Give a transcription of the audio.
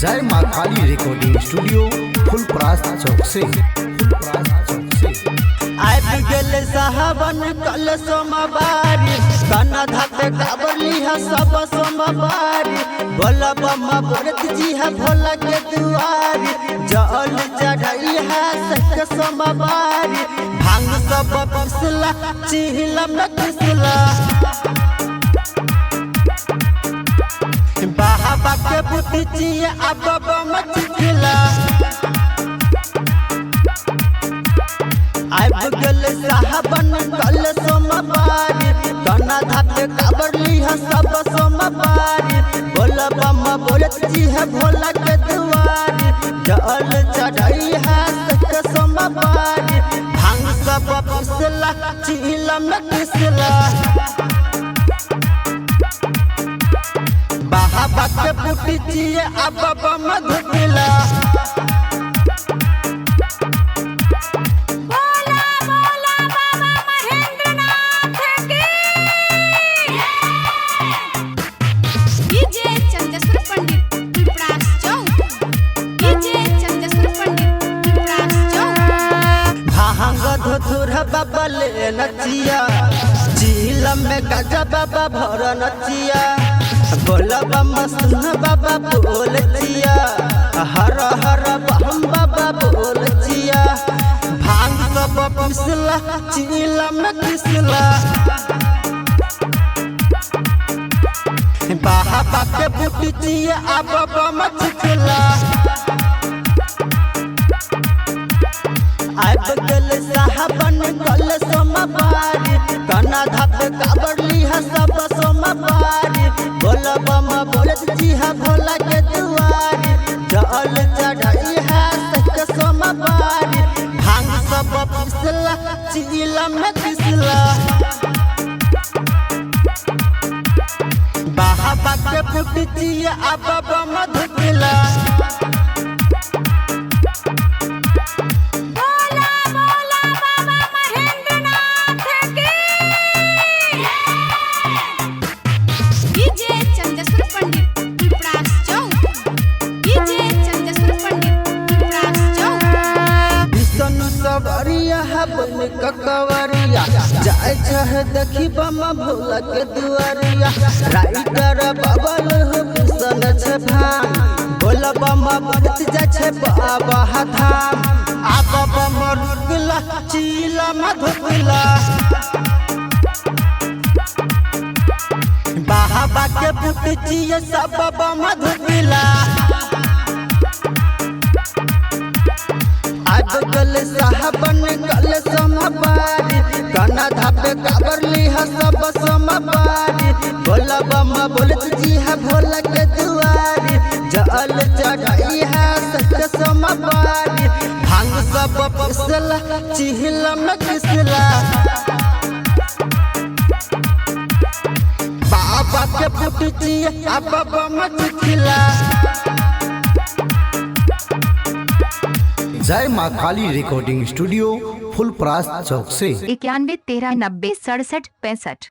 जय माँ काली recording studio Phulparas चौक से गेल साहबन कल सोमवारी कना धाते काबली है सब सोमवारी बोला बम्मा बोलत जी है भोला के दुआरी जल चढ़ाई है सक सोमवारी भांग सब पिसला चिहिलम न किसला बाबा के बुद्धि चाहिए अब बम चिखला गेल साहबन कल सोमवारी कना धाते काबली है सब सोमवारी बोला बम्मा बोलत जी है भोला के दुआरी जल चढ़ाई है सक सोमवारी भांग सब पिसला चिलम न किसला बाबा के पुटी चाहिए अब बम धुला बबले नचिया झीलम में गजा बाबा भर नचिया बोला बम्मा सुन बाबा बोल चिया हर हर बम बाबा बोल चिया भांग सब पिसला चिलम में किसला बाबा के बुटी चिया अब बम चिखला गेल साहबन कल सोमवारी कना धाते काबली है सब सोमवारी बोला बम्मा बोलत जी है भोला के दुआरी जल चढ़ाई है सक सोमवारी भांग सब पिसला चिलम में किसला बाबा के पुटी चाहिए अब बम धुला बन ककवरिया जाय छह देखी बम्मा भोला के दुआरिया राइटर बबल हुसन छ भान भोला बम्मा बदत जा छ बाबा धाम आप बम्मा रुकला चिला मधुला बाबा के पुट चाहिए सब बम्मा धुला गेल साहबन कल सोमवारी कना धाते काबली है सब सोमवारी बोला बम्मा बोलत जी है भोला के दुआरी जल चढ़ाई है सक सोमवारी भांग सब पिसला चिहिलम न किसला बाबा के पुटी चाहिए अब बम चिखला जय माँ काली रिकॉर्डिंग स्टूडियो फुलपरास चौक से 91 13 90 67 65।